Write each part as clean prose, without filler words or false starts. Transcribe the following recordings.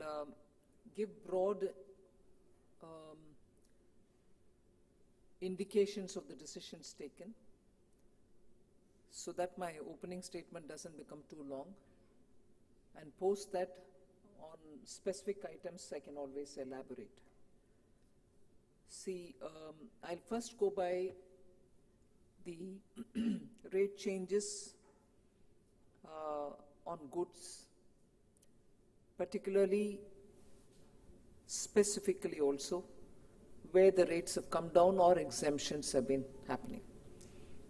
I'll give broad indications of the decisions taken so that my opening statement doesn't become too long, and post that on specific items I can always elaborate. See, I'll first go by the rate changes on goods, particularly, specifically also, where the rates have come down or exemptions have been happening.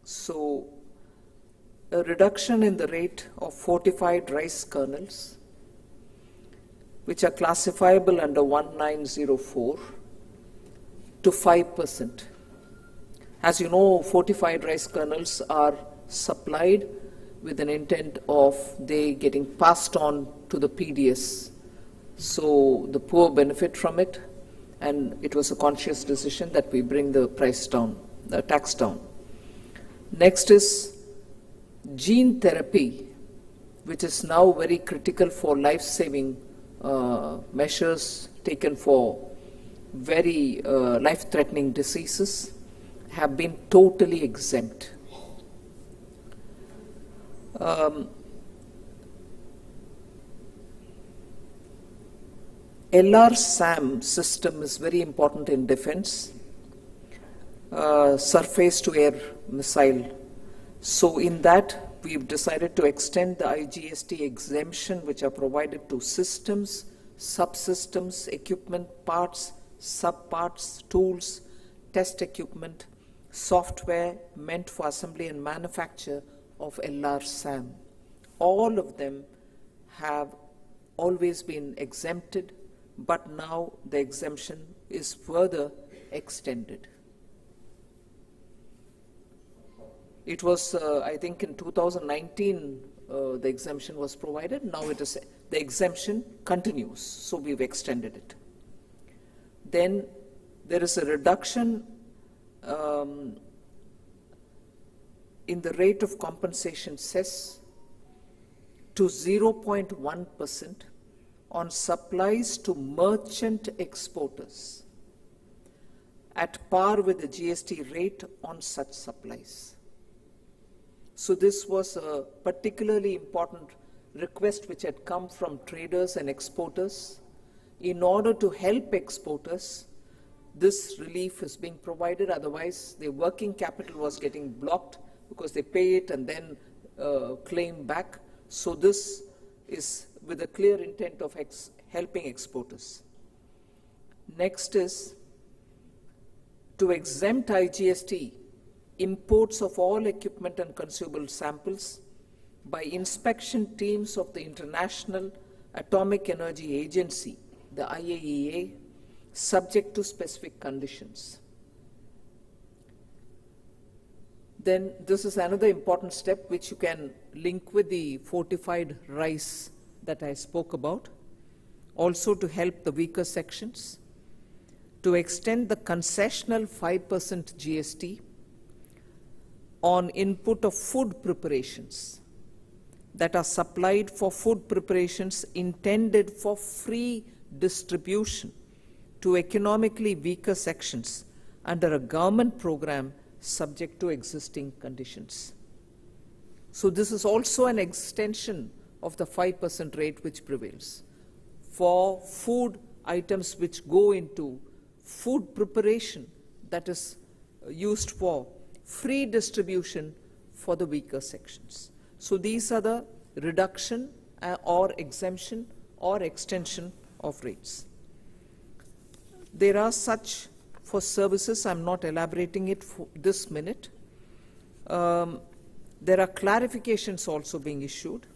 So, a reduction in the rate of fortified rice kernels, which are classifiable under 1904, to 5%. As you know, fortified rice kernels are supplied with an intent of they getting passed on to the PDS. So the poor benefit from it, and it was a conscious decision that we bring the price down, the tax down. Next is gene therapy, which is now very critical for life-saving measures taken for very life-threatening diseases, have been totally exempt. LRSAM system is very important in defense, surface-to-air missile. So in that, we've decided to extend the IGST exemption which are provided to systems, subsystems, equipment, parts, subparts, tools, test equipment, software meant for assembly and manufacture of LRSAM. All of them have always been exempted, but now the exemption is further extended. It was, I think, in 2019 the exemption was provided. Now it is, the exemption continues, so we've extended it. Then there is a reduction in the rate of compensation cess to 0.1% on supplies to merchant exporters, at par with the GST rate on such supplies. So this was a particularly important request which had come from traders and exporters. In order to help exporters, this relief is being provided, otherwise their working capital was getting blocked because they pay it and then claim back. So this is with a clear intent of helping exporters. Next is to exempt IGST imports of all equipment and consumable samples by inspection teams of the International Atomic Energy Agency, the IAEA, subject to specific conditions. Then this is another important step which you can link with the fortified rice that I spoke about, also to help the weaker sections, to extend the concessional 5% GST on input of food preparations that are supplied for food preparations intended for free distribution to economically weaker sections under a government program subject to existing conditions. So this is also an extension of the 5% rate which prevails for food items which go into food preparation that is used for free distribution for the weaker sections. So these are the reduction or exemption or extension of rates. There are such for services, I'm not elaborating it for this minute. There are clarifications also being issued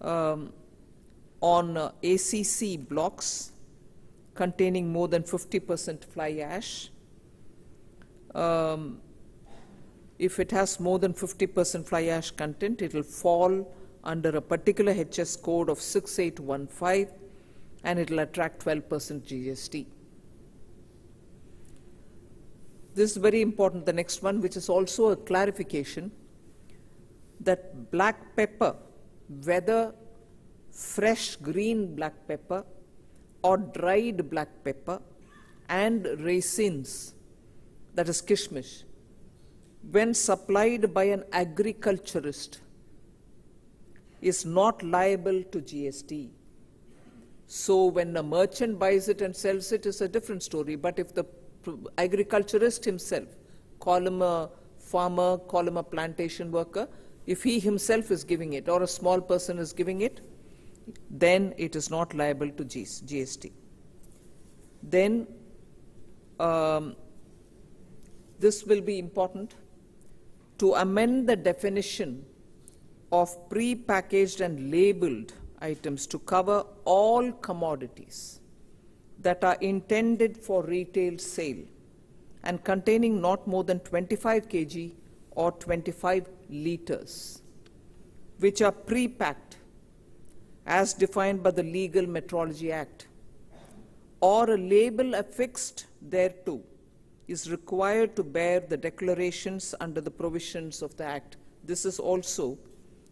on ACC blocks containing more than 50% fly ash. If it has more than 50% fly ash content, it will fall under a particular HS code of 6815 and it will attract 12% GST. This is very important, the next one, which is also a clarification that black pepper, whether fresh green black pepper or dried black pepper and raisins, that is kishmish, when supplied by an agriculturist, is not liable to GST. So when a merchant buys it and sells it, is a different story. But if the agriculturist himself, call him a farmer, call him a plantation worker, if he himself is giving it or a small person is giving it, then it is not liable to GST. Then this will be important to amend the definition of pre-packaged and labeled items to cover all commodities that are intended for retail sale and containing not more than 25 kg or 25 liters, which are pre-packed as defined by the Legal Metrology Act, or a label affixed thereto is required to bear the declarations under the provisions of the Act. This is also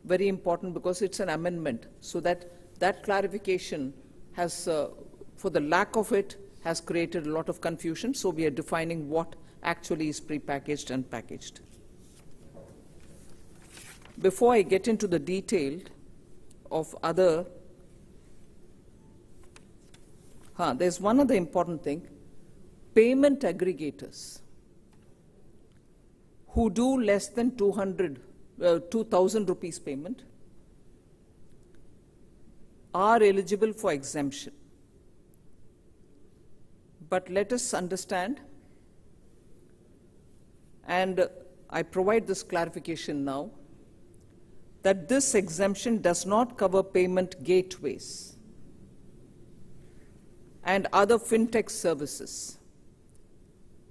very important because it's an amendment, so that that clarification has, for the lack of it, has created a lot of confusion. So we are defining what actually is pre-packaged and packaged. Before I get into the detail of other, there's one other important thing. Payment aggregators who do less than 2,000 rupees payment are eligible for exemption. But let us understand, and I provide this clarification now, that this exemption does not cover payment gateways and other fintech services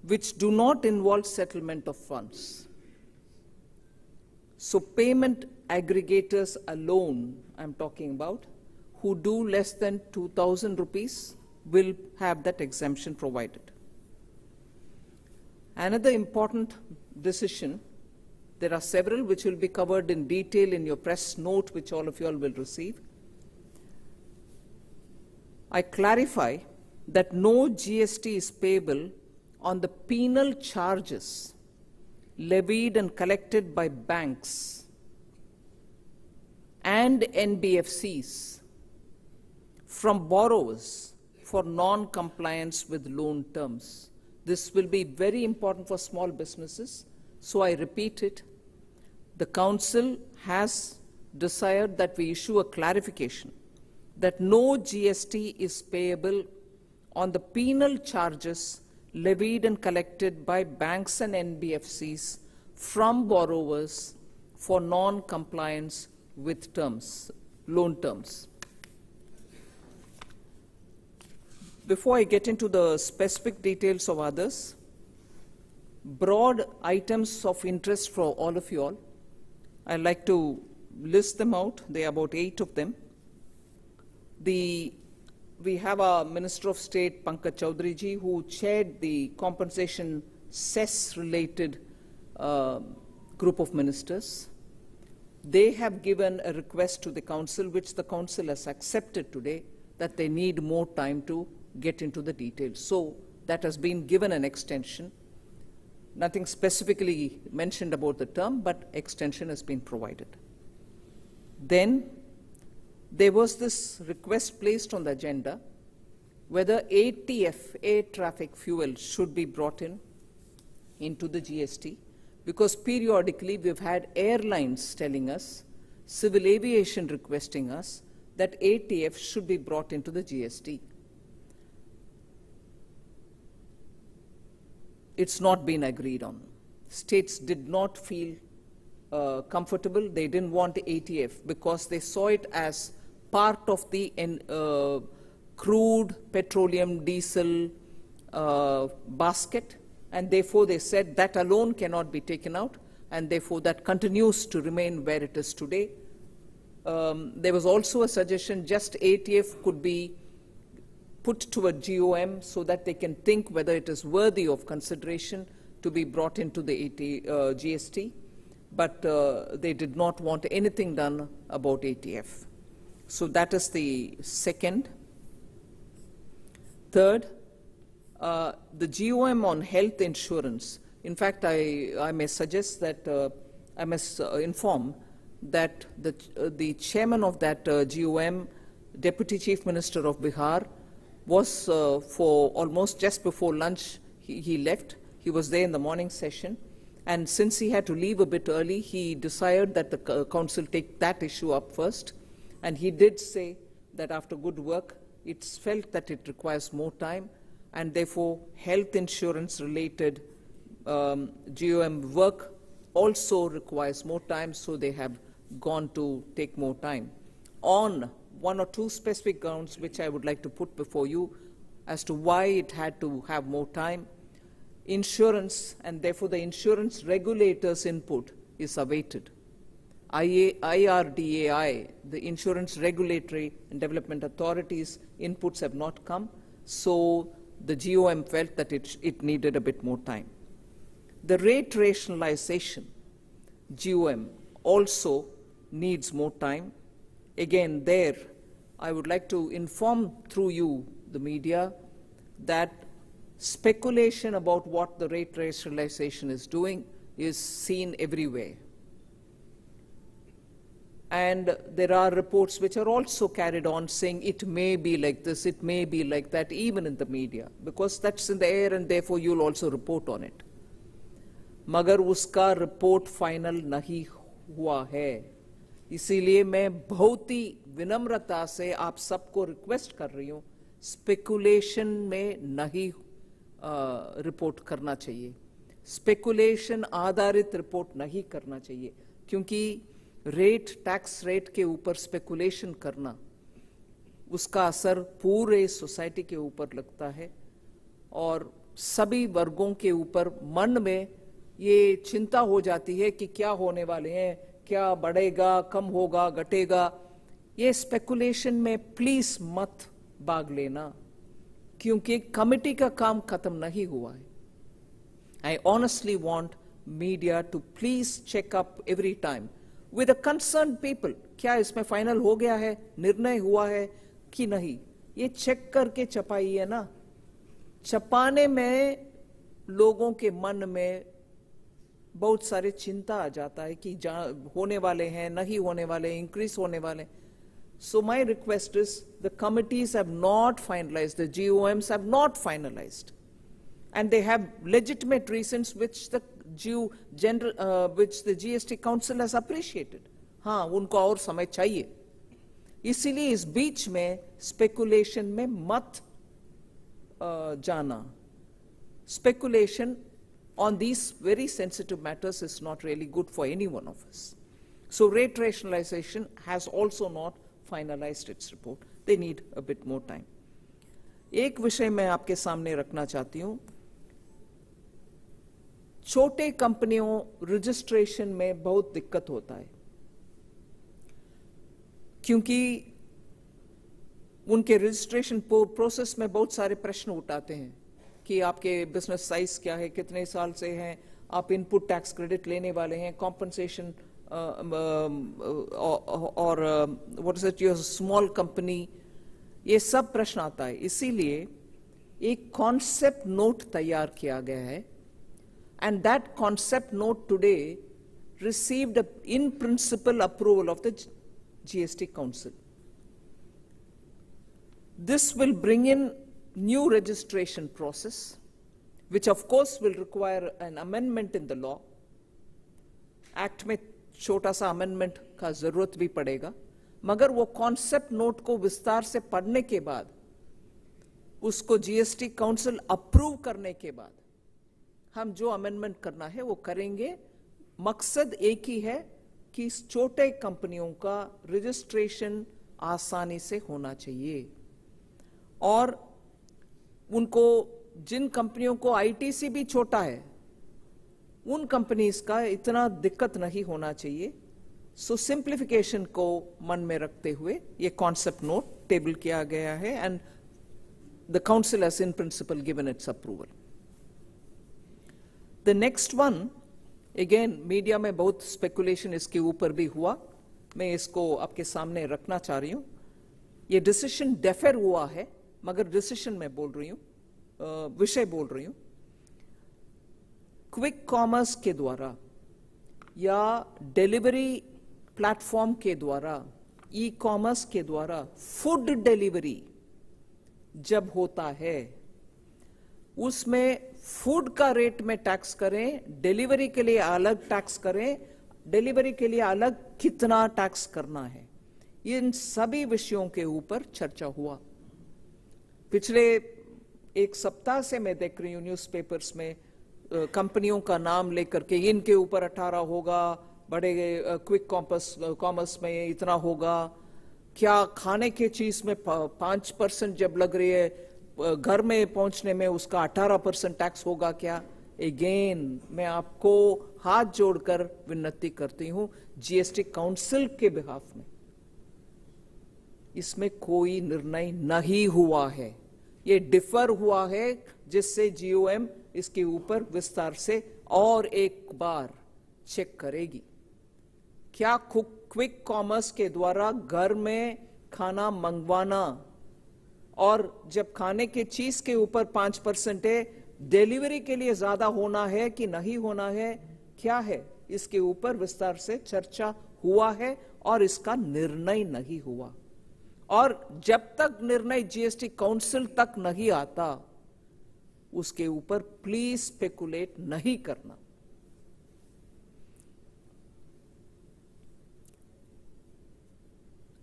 which do not involve settlement of funds. So payment aggregators alone, I'm talking about, who do less than 2,000 rupees will have that exemption provided. Another important decision, there are several which will be covered in detail in your press note, which all of you all will receive. I clarify that no GST is payable on the penal charges levied and collected by banks and NBFCs from borrowers for non-compliance with loan terms. This will be very important for small businesses, so I repeat it. The Council has desired that we issue a clarification that no GST is payable on the penal charges levied and collected by banks and NBFCs from borrowers for non-compliance with terms, loan terms. Before I get into the specific details of others, broad items of interest for all of you all, I'd like to list them out. There are about 8 of them. We have our Minister of State, Pankaj Chaudhary ji, who chaired the compensation cess-related group of ministers. They have given a request to the Council, which the Council has accepted today, that they need more time to get into the details. So that has been given an extension. Nothing specifically mentioned about the term, but extension has been provided. Then there was this request placed on the agenda whether ATF, air traffic fuel, should be brought into the GST, because periodically we've had airlines telling us, civil aviation requesting us, that ATF should be brought into the GST. It's not been agreed on. States did not feel comfortable. They didn't want ATF because they saw it as part of the crude petroleum diesel basket, and therefore they said that alone cannot be taken out, and therefore that continues to remain where it is today. There was also a suggestion just ATF could be put to a GOM so that they can think whether it is worthy of consideration to be brought into the GST, but they did not want anything done about ATF. So that is the second. Third, the GOM on health insurance. In fact, I may suggest that I must inform that the chairman of that GOM, Deputy Chief Minister of Bihar, was for almost just before lunch, he left. He was there in the morning session. And since he had to leave a bit early, he decided that the council take that issue up first. And he did say that after good work, it's felt that it requires more time, and therefore health insurance related GOM work also requires more time, so they have gone to take more time. On one or two specific grounds which I would like to put before you as to why it had to have more time, insurance, and therefore the insurance regulator's input is awaited. IRDAI, the Insurance Regulatory and Development Authority's inputs have not come, so the GOM felt that it needed a bit more time. The rate rationalization, GOM, also needs more time. Again, there, I would like to inform through you, the media, that speculation about what the rate rationalization is doing is seen everywhere. And there are reports which are also carried on saying it may be like this, it may be like that, even in the media, because that's in the air and therefore you'll also report on it. मगर उसका report final नहीं हुआ है, इसीलिए मैं बहुत ही विनम्रता से आप सबको रिक्वेस्ट कर रही हूँ, स्पेकुलेशन में नहीं रिपोर्ट करना चाहिए, स्पेकुलेशन आधारित रिपोर्ट नहीं करना चाहिए, क्योंकि रेट, टैक्स रेट के ऊपर स्पेकुलेशन करना, उसका असर पूरे सोसाइटी के ऊपर लगता है और सभी वर्गों के ऊपर मन में ये चिंता हो जाती है कि क्या होने वाले हैं, क्या बढ़ेगा, कम होगा, घटेगा. ये स्पेकुलेशन में प्लीज मत भाग लेना, क्योंकि कमिटी का काम खत्म नहीं हुआ है. I honestly want media to please check up every time with the concerned people. क्या इसमें फाइनल हो गया है, निर्णय हुआ है कि नहीं, ये चेक करके छपाइए ना. छपाने में लोगों के मन में बहुत सारे चिंता आ जाता है कि होने वाले हैं, नहीं होने वाले, इंक्रीज होने वाले. So my request is, the committees have not finalized, the GOMs have not finalized, and they have legitimate reasons which the which the GST Council has appreciated. हाँ, उनको और समय चाहिए. इसीलिए इस बीच में स्पेकुलेशन में मत जाना. Speculation on these very sensitive matters is not really good for any one of us. So rate rationalization has also not finalized its report. They need a bit more time. एक विषय मैं आपके सामने रखना चाहती हूं. छोटे कंपनियों रजिस्ट्रेशन में बहुत दिक्कत होता है, क्योंकि उनके रजिस्ट्रेशन प्रोसेस में बहुत सारे प्रश्न उठाते हैं कि आपके बिजनेस साइज क्या है, कितने साल से हैं, आप इनपुट टैक्स क्रेडिट लेने वाले हैं, कॉम्पनसेशन और what is it, your small company, ये सब प्रश्न आता है. इसीलिए एक कॉन्सेप्ट नोट तैयार किया गया है, and that concept note today received in principle approval of the GST Council. This will bring in new registration process, which of course will require an amendment in the law. Act में छोटा सा amendment का जरूरत भी पड़ेगा, मगर वो concept note को विस्तार से पढ़ने के बाद, उसको GST Council approve करने के बाद, हम जो अमेंडमेंट करना है वो करेंगे. मकसद एक ही है कि छोटे कंपनियों का रजिस्ट्रेशन आसानी से होना चाहिए, और उनको, जिन कंपनियों को आईटीसी भी छोटा है, उन कंपनीज का इतना दिक्कत नहीं होना चाहिए. सो सिंप्लीफिकेशन को मन में रखते हुए ये कॉन्सेप्ट नोट टेबल किया गया है, and the council has in principle given it's approval. The next one, again, media में बहुत स्पेकुलेशन इसके ऊपर भी हुआ, मैं इसको आपके सामने रखना चाह रही हूं. ये डिसीजन डेफर हुआ है, मगर डिसीजन मैं बोल रही हूं, विषय बोल रही हूं। क्विक कॉमर्स के द्वारा या डिलीवरी प्लेटफॉर्म के द्वारा, ई कॉमर्स के द्वारा फूड डिलीवरी जब होता है, उसमें फूड का रेट में टैक्स करें, डिलीवरी के लिए अलग टैक्स करें, डिलीवरी के लिए अलग कितना टैक्स करना है, इन सभी विषयों के ऊपर चर्चा हुआ। पिछले एक सप्ताह से मैं देख रही हूं न्यूज़पेपर्स में कंपनियों का नाम लेकर के, इनके ऊपर 18 होगा, बड़े क्विक कॉमर्स में इतना होगा, क्या खाने के चीज में 5% जब लग रही है, घर में पहुंचने में उसका 18% टैक्स होगा क्या? अगेन मैं आपको हाथ जोड़कर विनती करती हूं जीएसटी काउंसिल के बिहाफ में, इसमें कोई निर्णय नहीं हुआ है, ये डिफर हुआ है, जिससे जीओएम इसके ऊपर विस्तार से और एक बार चेक करेगी। क्या क्विक कॉमर्स के द्वारा घर में खाना मंगवाना, और जब खाने के चीज के ऊपर 5% है, डिलीवरी के लिए ज्यादा होना है कि नहीं होना है, क्या है, इसके ऊपर विस्तार से चर्चा हुआ है और इसका निर्णय नहीं हुआ। और जब तक निर्णय जीएसटी काउंसिल तक नहीं आता, उसके ऊपर प्लीज स्पेकुलेट नहीं करना।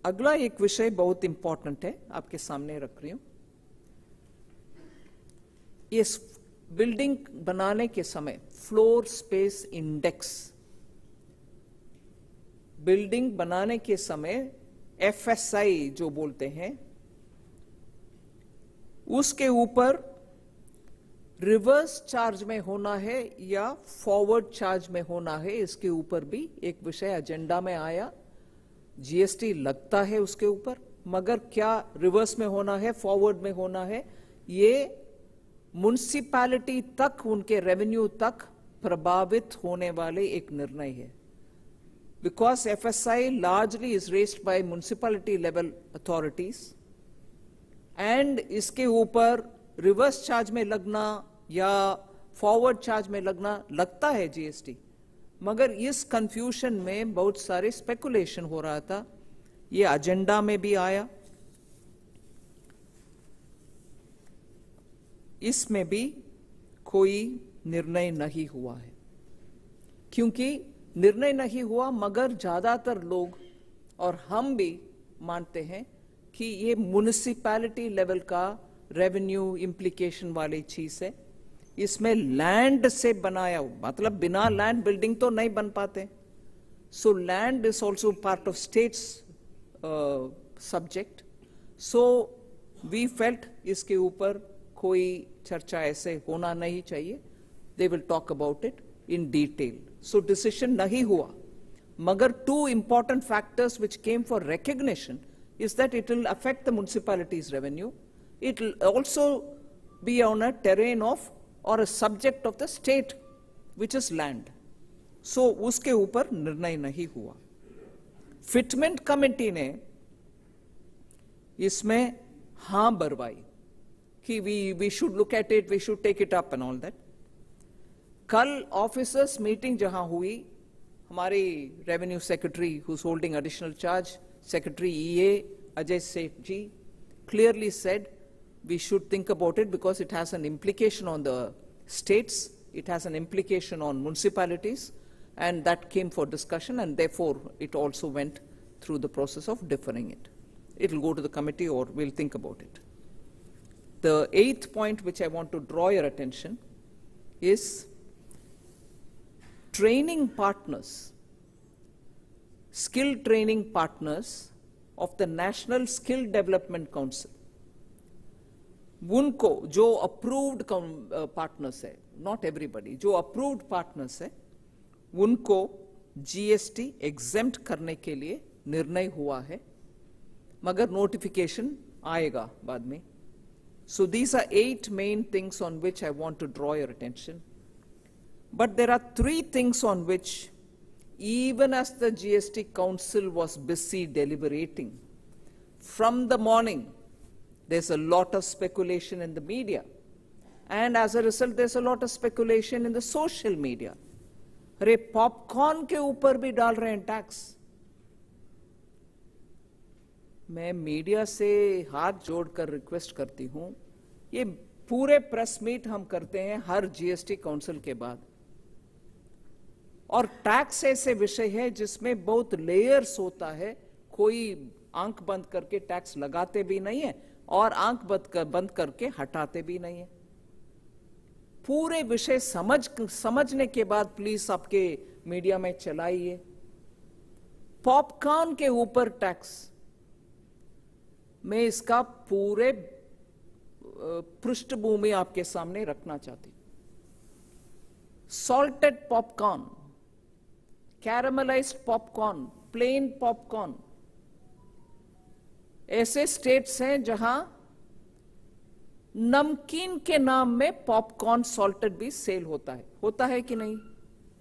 अगला एक विषय बहुत इंपॉर्टेंट है, आपके सामने रख रही हूं। इस बिल्डिंग बनाने के समय फ्लोर स्पेस इंडेक्स, बिल्डिंग बनाने के समय एफएसआई जो बोलते हैं, उसके ऊपर रिवर्स चार्ज में होना है या फॉरवर्ड चार्ज में होना है, इसके ऊपर भी एक विषय एजेंडा में आया। जीएसटी लगता है उसके ऊपर, मगर क्या रिवर्स में होना है, फॉरवर्ड में होना है, ये म्युनिसिपैलिटी तक, उनके रेवेन्यू तक प्रभावित होने वाले एक निर्णय है। Because FSI largely is raised by municipality level authorities, and इसके ऊपर रिवर्स चार्ज में लगना या फॉरवर्ड चार्ज में लगना लगता है जीएसटी, मगर इस कंफ्यूजन में बहुत सारे स्पेकुलेशन हो रहा था, ये एजेंडा में भी आया, इसमें भी कोई निर्णय नहीं हुआ है। क्योंकि निर्णय नहीं हुआ, मगर ज्यादातर लोग और हम भी मानते हैं कि ये म्युनिसिपैलिटी लेवल का रेवेन्यू इंप्लीकेशन वाली चीज है। इसमें लैंड से बनाया, मतलब बिना लैंड बिल्डिंग तो नहीं बन पाते, so land is also part of states subject. So we felt इसके ऊपर कोई चर्चा ऐसे होना नहीं चाहिए, they will talk about it in detail. So decision nahi hua. Magar two important factors which came for recognition is that it will affect the municipality's revenue. It will also be on a terrain of or a subject of the state, which is land. So uske upar nirnay nahi hua. Fitment committee ne isme haan barwai कि we should look at it, we should take it up and all that. कल officers meeting जहां हुई, हमारी revenue secretary who's holding additional charge, secretary EA Ajay Seth ji clearly said we should think about it because it has an implication on the states, it has an implication on municipalities, and that came for discussion, and therefore it also went through the process of deferring it. It will go to the committee or we'll think about it. The eighth point which I want to draw your attention is training partners, skill training partners of the National Skill Development Council. उनको जो approved partners है, not everybody, जो approved partners है, उनको GST exempt करने के लिए निर्णय हुआ है, मगर नोटिफिकेशन आएगा बाद में. So these are 8 main things on which I want to draw your attention. But there are 3 things on which, even as the GST Council was busy deliberating, from the morning, there's a lot of speculation in the media. And as a result, there's a lot of speculation in the social media. अरे popcorn के ऊपर भी डाल रहे हैं tax. मैं media से हाथ जोड़कर रिक्वेस्ट करती हूं, ये पूरे प्रेस मीट हम करते हैं हर जीएसटी काउंसिल के बाद, और टैक्स ऐसे विषय है जिसमें बहुत लेयर्स होता है. कोई आंख बंद करके टैक्स लगाते भी नहीं है और आंख बंद करके हटाते भी नहीं है. पूरे विषय समझने के बाद प्लीज आपके मीडिया में चलाइए. पॉपकॉर्न के ऊपर टैक्स, मैं इसका पूरे पृष्ठभूमि आपके सामने रखना चाहती हूं. Salted popcorn, caramelised popcorn, plain popcorn, ऐसे स्टेट्स हैं जहां नमकीन के नाम में पॉपकॉर्न सॉल्टेड भी सेल होता है कि नहीं?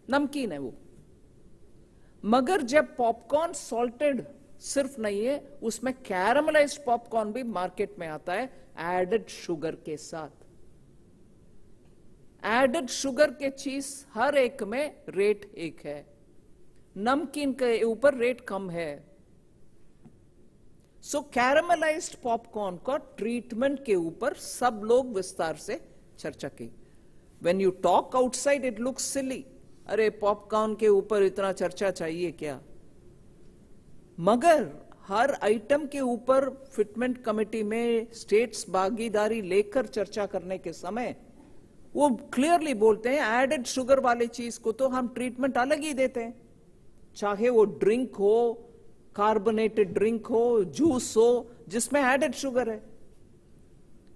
नमकीन है वो. मगर जब पॉपकॉर्न सॉल्टेड सिर्फ नहीं है, उसमें कैरामलाइज्ड पॉपकॉर्न भी मार्केट में आता है एडेड शुगर के साथ. एडेड शुगर के चीज हर एक में रेट एक है, नमकीन के ऊपर रेट कम है. सो कैरामलाइज्ड पॉपकॉर्न का ट्रीटमेंट के ऊपर सब लोग विस्तार से चर्चा की. When you talk outside it looks silly, अरे पॉपकॉर्न के ऊपर इतना चर्चा चाहिए क्या? मगर हर आइटम के ऊपर फिटमेंट कमेटी में स्टेट्स भागीदारी लेकर चर्चा करने के समय वो क्लियरली बोलते हैं एडेड शुगर वाले चीज को तो हम ट्रीटमेंट अलग ही देते हैं, चाहे वो ड्रिंक हो, कार्बोनेटेड ड्रिंक हो, जूस हो, जिसमें एडेड शुगर है.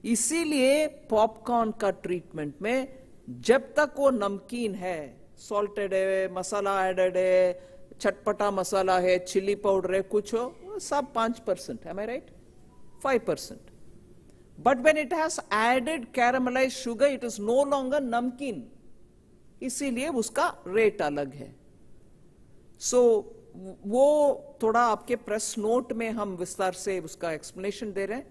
इसीलिए पॉपकॉर्न का ट्रीटमेंट में जब तक वो नमकीन है, सॉल्टेड है, मसाला एडेड है, चटपटा मसाला है, चिली पाउडर है, कुछ हो, सब 5%, am I right? 5%. But when it has added caramelized sugar, it is no longer नमकीन. इसीलिए उसका रेट अलग है. सो वो थोड़ा आपके प्रेस नोट में हम विस्तार से उसका एक्सप्लेनेशन दे रहे हैं.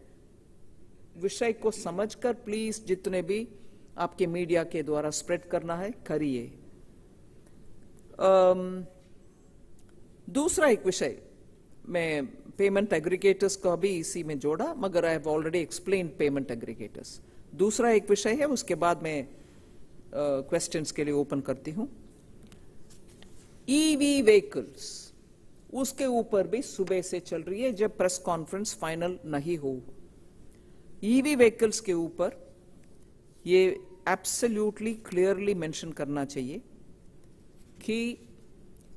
विषय को समझकर प्लीज जितने भी आपके मीडिया के द्वारा स्प्रेड करना है करिए. दूसरा एक विषय, मैं पेमेंट एग्रीगेटर्स को अभी इसी में जोड़ा, मगर I have already explain payment aggregators. दूसरा एक विषय है, उसके बाद मैं क्वेश्चंस के लिए ओपन करती हूं. ईवी व्हीकल्स, उसके ऊपर भी सुबह से चल रही है जब प्रेस कॉन्फ्रेंस फाइनल नहीं हो. ईवी व्हीकल्स के ऊपर ये एब्सोल्युटली क्लियरली मेंशन करना चाहिए कि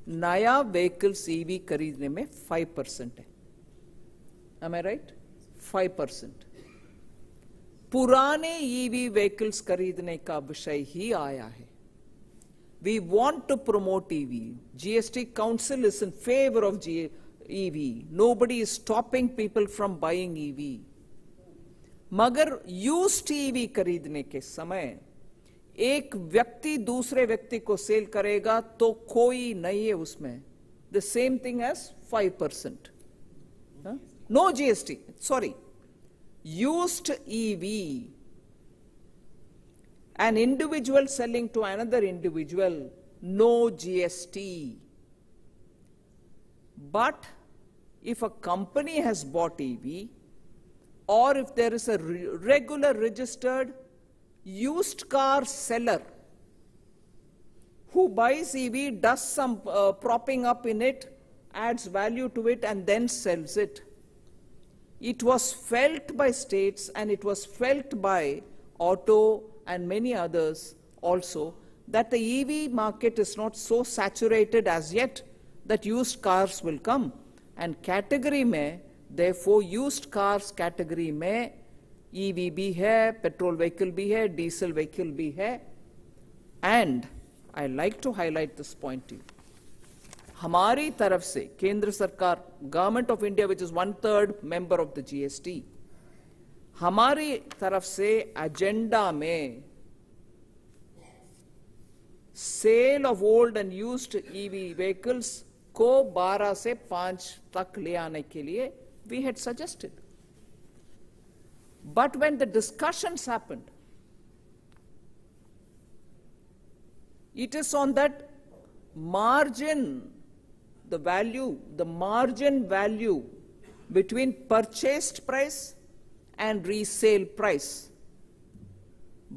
नया व्हीकल्स ईवी खरीदने में 5% है. Am I right? 5%. पुराने ईवी व्हीकल्स खरीदने का विषय ही आया है. We want to promote EV. GST Council is in favor of EV. Nobody is stopping people from buying EV. मगर used EV खरीदने के समय एक व्यक्ति दूसरे व्यक्ति को सेल करेगा तो कोई नहीं है उसमें. The same thing as 5%. No GST. Sorry. Used EV. An individual selling to another individual, no GST. But if a company has bought EV, or if there is a regular registered used car seller who buys EV, does some propping up in it, adds value to it and then sells it, it was felt by states and it was felt by auto and many others also that the EV market is not so saturated as yet that used cars will come. And category में, therefore used cars category में EV भी है, petrol vehicle भी है, diesel vehicle भी है. And I like to highlight this point to you. हमारी तरफ से केंद्र सरकार, government of India which is 1/3 member of the GST, हमारी तरफ से एजेंडा में sale of old and used EV vehicles को 12 से 5 तक ले आने के लिए we had suggested. But when the discussions happened, it is on that margin, the margin value between purchased price and resale price.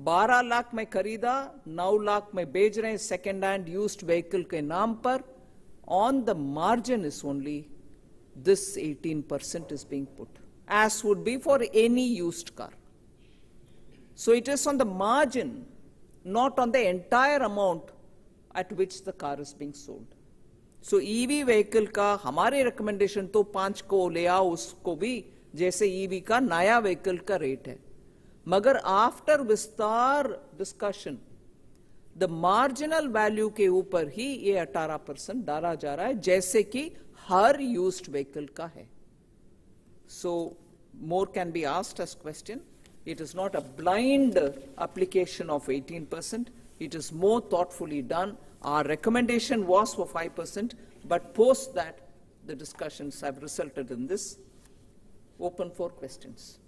12 lakh में खरीदा, 9 लाख में बेच रहे हैं second hand used vehicle के नाम पर. On the margin is only this 18% is being put, as would be for any used car. So it is on the margin, not on the entire amount at which the car is being sold. So EV vehicle का हमारे recommendation तो 5 को ले आओ उसको भी जैसे EV का नया vehicle का rate है. मगर आफ्टर विस्तार डिस्कशन द मार्जिनल वैल्यू के ऊपर ही ये 18% डाला जा रहा है जैसे कि हर यूज्ड व्हीकल का है. So more can be asked as question. It is not a blind application of 18%. It is more thoughtfully done. Our recommendation was for 5%, but post that the discussions have resulted in this. Open for questions.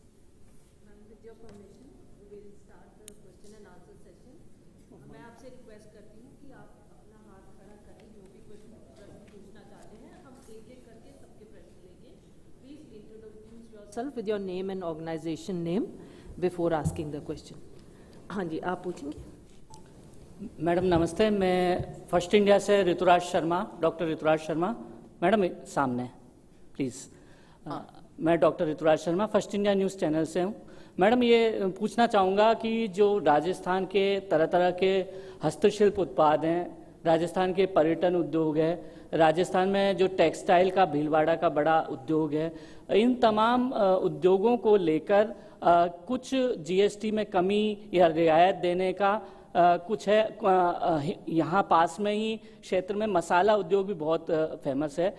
With your name and organization name before asking the question. हाँ जी, आप पूछेंगे. Madam नमस्ते, मैं first India से Rituraj Sharma, doctor Rituraj Sharma. Madam सामने please. मैं doctor Rituraj Sharma first India news channel से हूँ. मैडम ये पूछना चाहूँगा कि जो राजस्थान के तरह तरह के हस्तशिल्प उत्पाद हैं, राजस्थान के पर्यटन उद्योग है, राजस्थान में जो टेक्सटाइल का भीलवाड़ा का बड़ा उद्योग है, इन तमाम उद्योगों को लेकर कुछ जीएसटी में कमी या रियायत देने का कुछ है. यहाँ पास में ही क्षेत्र में मसाला उद्योग भी बहुत फेमस है,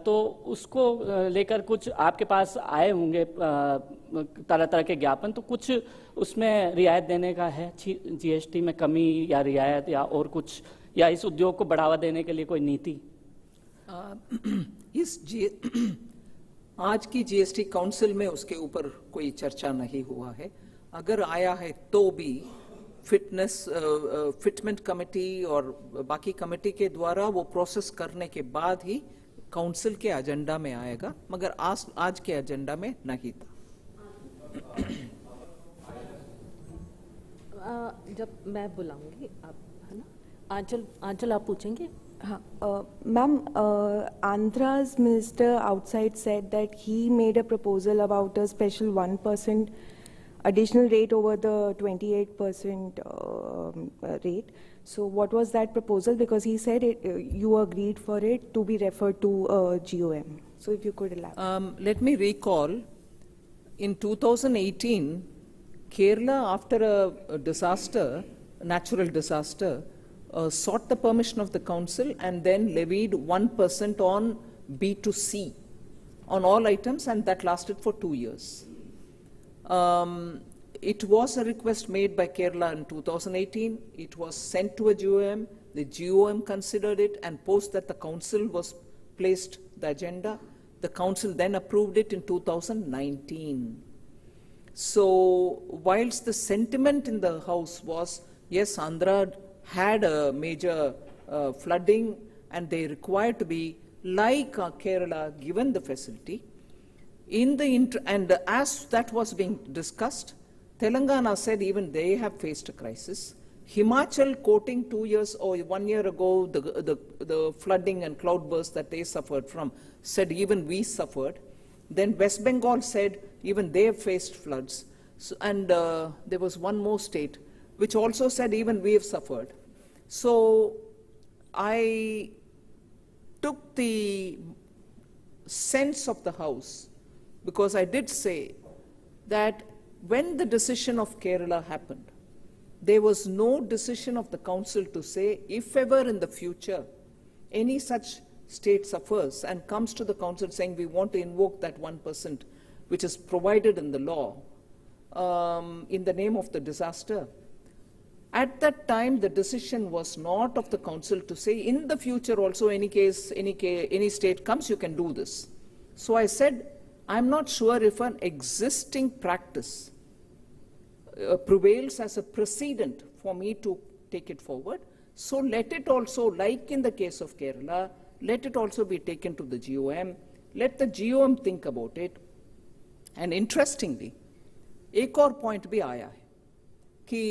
तो उसको लेकर कुछ आपके पास आए होंगे तरह तरह के ज्ञापन, तो कुछ उसमें रियायत देने का है जीएसटी में कमी या रियायत या और कुछ, या इस उद्योग को बढ़ावा देने के लिए कोई नीति? आज की जीएसटी काउंसिल में उसके ऊपर कोई चर्चा नहीं हुआ है. अगर आया है तो भी फिटमेंट कमेटी और बाकी कमेटी के द्वारा वो प्रोसेस करने के बाद ही काउंसिल के एजेंडा में आएगा, मगर आज के एजेंडा में नहीं था. जब मैं बुलाऊंगी आप, है ना. आंचल आप पूछेंगे. Ma'am, Andhra's minister outside said that he made a proposal about a special 1% additional rate over the 28% rate. So what was that proposal? Because he said you agreed for it to be referred to GOM. So if you could elaborate. Let me recall, in 2018, Kerala, after a disaster, natural disaster, sought the permission of the council and then levied 1% on B2C on all items, and that lasted for 2 years. It was a request made by Kerala in 2018. It was sent to a GOM. The GOM considered it, and post that the council was placed the agenda. The council then approved it in 2019. So whilst the sentiment in the house was, yes, Andhra had a major flooding and they required to be like Kerala given the facility. And as that was being discussed, Telangana said even they have faced a crisis. Himachal, quoting 2 years or 1 year ago, the flooding and cloudburst that they suffered from, said even we suffered. Then West Bengal said even they have faced floods. So, and there was one more state which also said even we have suffered. So I took the sense of the House, because I did say that when the decision of Kerala happened, there was no decision of the council to say if ever in the future any such state suffers and comes to the council saying we want to invoke that 1% which is provided in the law in the name of the disaster. At that time, the decision was not of the council to say in the future also any state comes, you can do this. So I said I'm not sure if an existing practice prevails as a precedent for me to take it forward. So let it also, like in the case of Kerala, let it also be taken to the GOM. Let the GOM think about it. And interestingly, एक और point भी आया है कि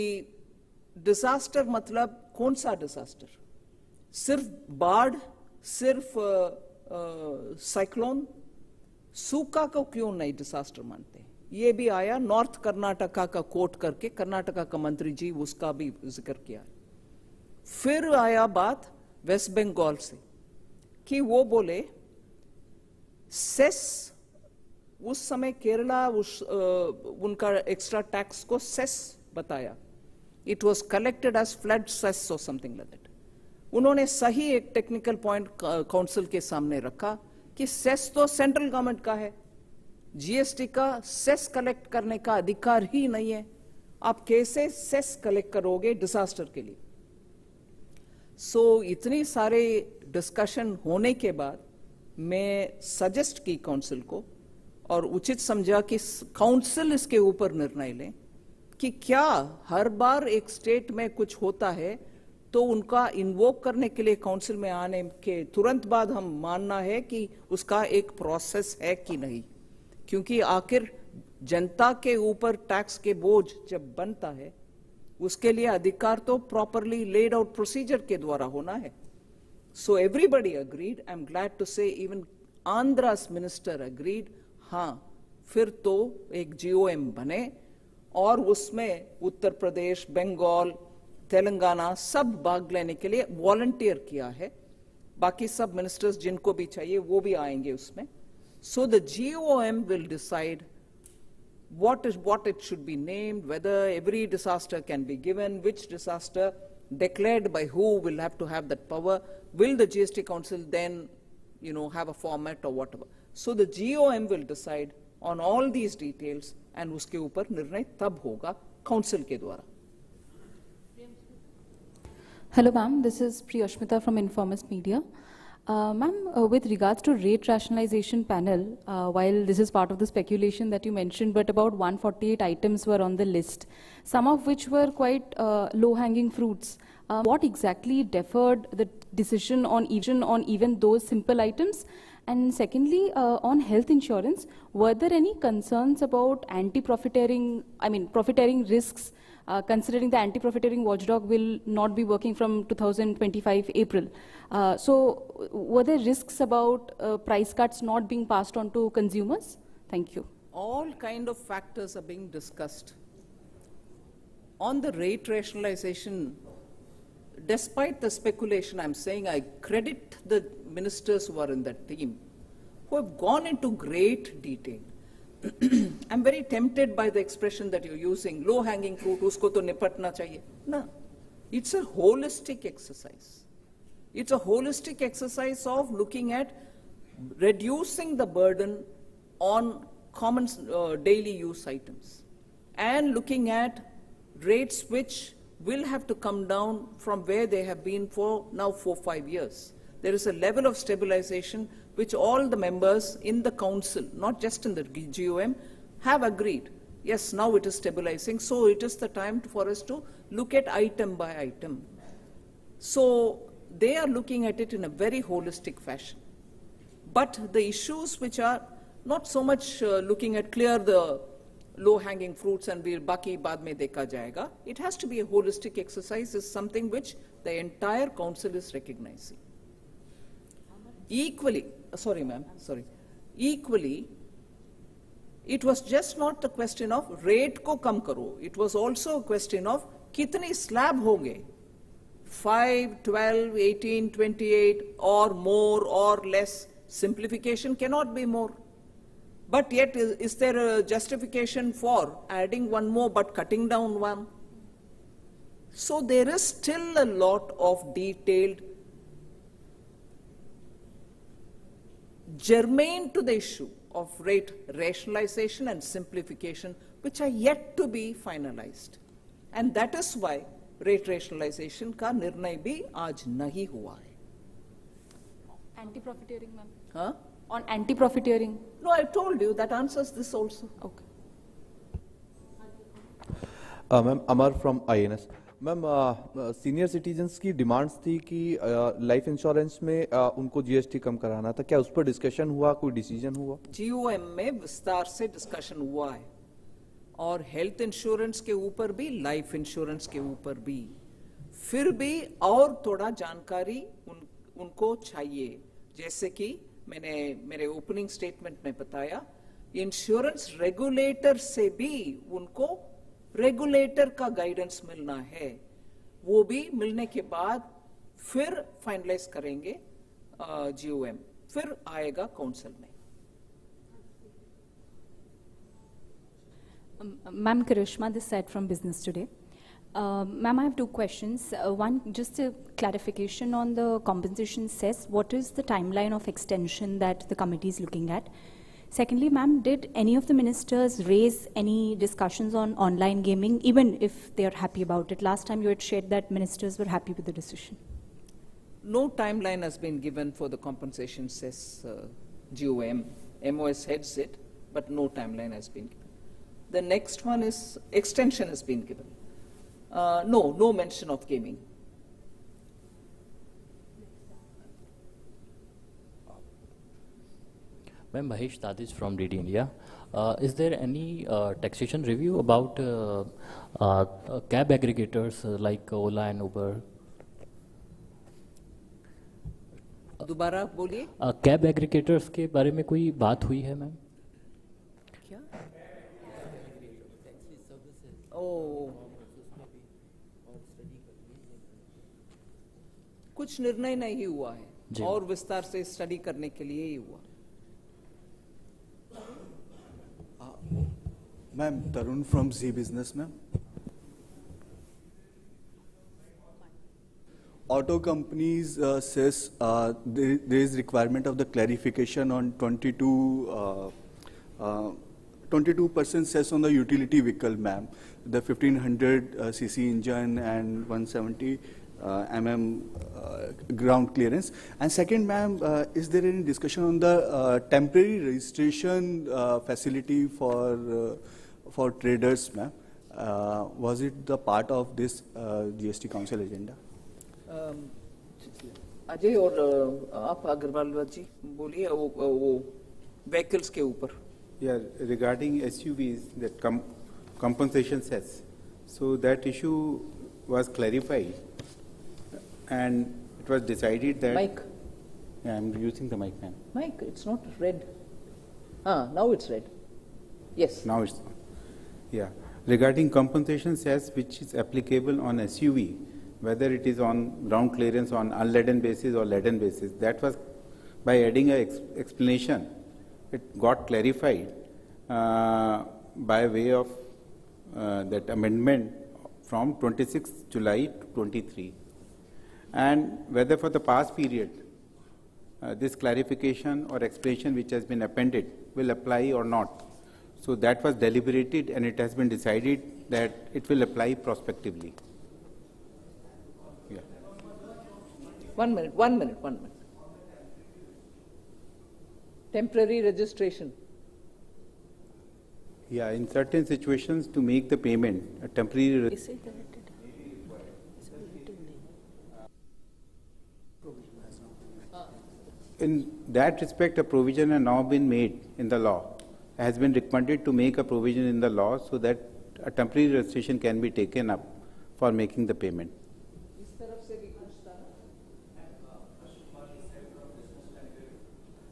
disaster मतलब कौन सा disaster? सिर्फ बाढ़, सिर्फ साइक्लोन, सूखा को क्यों नहीं डिजास्टर मानते? ये भी आया, नॉर्थ कर्नाटका का कोट करके कर्नाटका का मंत्री जी उसका भी जिक्र किया। फिर आया बात वेस्ट बंगाल से कि वो बोले सेस, उस समय केरला उनका एक्स्ट्रा टैक्स को सेस बताया, it was collected as flood cess और समथिंग लाइक दैट। उन्होंने सही एक टेक्निकल पॉइंट काउंसिल के सामने रखा कि सेस तो सेंट्रल गवर्नमेंट का है, जीएसटी का सेस कलेक्ट करने का अधिकार ही नहीं है, आप कैसे सेस कलेक्ट करोगे डिजास्टर के लिए? सो इतनी सारे डिस्कशन होने के बाद मैं सजेस्ट की काउंसिल को और उचित समझा कि काउंसिल इसके ऊपर निर्णय लें कि क्या हर बार एक स्टेट में कुछ होता है तो उनका इन्वोक करने के लिए काउंसिल में आने के तुरंत बाद हम मानना है कि उसका एक प्रोसेस है कि नहीं, क्योंकि आखिर जनता के ऊपर टैक्स के बोझ जब बनता है उसके लिए अधिकार तो प्रॉपरली लेड आउट प्रोसीजर के द्वारा होना है। So everybody agreed, I am glad to say even Andhra's minister agreed, हाँ फिर तो एक GOM बने और उसमें उत्तर प्रदेश, बंगाल, तेलंगाना सब भाग लेने के लिए वॉलंटियर किया है। बाकी सब मिनिस्टर्स जिनको भी चाहिए वो भी आएंगे उसमें। So the GOM will decide what it should be named, whether every disaster can be given, which disaster declared by who will have to have that power. Will the GST Council then, have a format or whatever? So the GOM will decide on all these details and उसके ऊपर निर्णय तब होगा council के द्वारा। Hello ma'am, this is Priyashmita from Informist Media. Ma'am, with regards to rate rationalization panel, while this is part of the speculation that you mentioned, but about 148 items were on the list, some of which were quite low-hanging fruits. What exactly deferred the decision on even those simple items? And secondly, on health insurance, were there any concerns about profiteering risks, considering the anti-profiteering watchdog will not be working from 2025 April? So were there risks about price cuts not being passed on to consumers? Thank you. All kind of factors are being discussed. On the rate rationalization, despite the speculation, I'm saying I credit the ministers who are in that team, who have gone into great detail. I'm very tempted by the expression that you're using, low-hanging fruit, usko to nipatna chahiye. No, it's a holistic exercise. It's a holistic exercise of looking at reducing the burden on common daily use items and looking at rates which will have to come down from where they have been for now 4-5 years. There is a level of stabilization which all the members in the council, not just in the GOM, have agreed. Yes, now it is stabilizing, so it is the time for us to look at item by item. So they are looking at it in a very holistic fashion. But the issues which are not so much looking at clear the low-hanging fruits and we'll baki baad mein dekha jayega, it has to be a holistic exercise, is something which the entire council is recognizing. Equally, equally, it was just not the question of rate ko kam karo, it was also a question of kitni slab honge, 5, 12, 18, 28 or more or less. Simplification cannot be more. But yet, is there a justification for adding one more but cutting down one? So there is still a lot of detailed, germane to the issue of rate rationalization and simplification, which are yet to be finalized. And that is why rate rationalization का निर्णय भी आज नहीं हुआ है. Anti-profiteering, ma'am. Huh? On anti-profiteering? No, I told you that answers this also. Okay. Ma'am Amar from INS। Ma'am senior citizens की demands थी कि लाइफ इंश्योरेंस में उनको GST कम कराना था, क्या उस पर डिस्कशन हुआ, कोई डिसीजन हुआ? GOM में विस्तार से डिस्कशन हुआ है और हेल्थ इंश्योरेंस के ऊपर भी, लाइफ इंश्योरेंस के ऊपर भी। फिर भी और थोड़ा जानकारी उनको चाहिए, जैसे कि मैंने मेरे ओपनिंग स्टेटमेंट में बताया, इंश्योरेंस रेगुलेटर से भी उनको रेगुलेटर का गाइडेंस मिलना है। वो भी मिलने के बाद फिर फाइनलाइज करेंगे GOM, फिर आएगा काउंसिल में। Ma'am, Karishma, this side from Business Today. Ma'am, I have two questions. One, just a clarification on the compensation cess. What is the timeline of extension that the committee is looking at? Secondly, ma'am, did any of the ministers raise any discussions on online gaming, even if they are happy about it? Last time you had shared that ministers were happy with the decision. No timeline has been given for the compensation cess GOM. MOS heads it, but no timeline has been given. The next one is extension has been given. No mention of gaming. Ma'am, Mahesh Tadish from DD India. Is there any taxation review about cab aggregators like Ola and Uber? दोबारा बोलिए। Cab aggregators के बारे में कोई बात हुई है ma'am? क्या? ओ, कुछ निर्णय नहीं हुआ है और विस्तार से स्टडी करने के लिए ही हुआ। Ma'am, Tarun from Zee business. Ma'am, auto companies says there is requirement of the clarification on 22% cess on the utility vehicle, ma'am, the 1500 cc engine and 170 ground clearance. And second, ma'am, is there any discussion on the temporary registration facility for traders, ma'am? Was it the part of this GST Council agenda? Ajay और आप अग्रवाल जी बोलिए वो vehicles के ऊपर। Yeah, regarding SUVs, that compensation cess, so that issue was clarified, and it was decided that. Mic. Yeah, I'm using the mic, ma'am. Mic, it's not red. Now it's red. Yes. Now it's, yeah. Regarding compensation cess, which is applicable on SUV, whether it is on ground clearance on unladen basis or laden basis, that was by adding an explanation, it got clarified by way of that amendment from 26 July to 23. And whether for the past period, this clarification or explanation which has been appended will apply or not. So that was deliberated, and it has been decided that it will apply prospectively. Yeah. One minute. Temporary registration. Yeah, in certain situations to make the payment, a temporary. In that respect, a provision has now been made in the law. Has been recommended to make a provision in the law so that a temporary registration can be taken up for making the payment.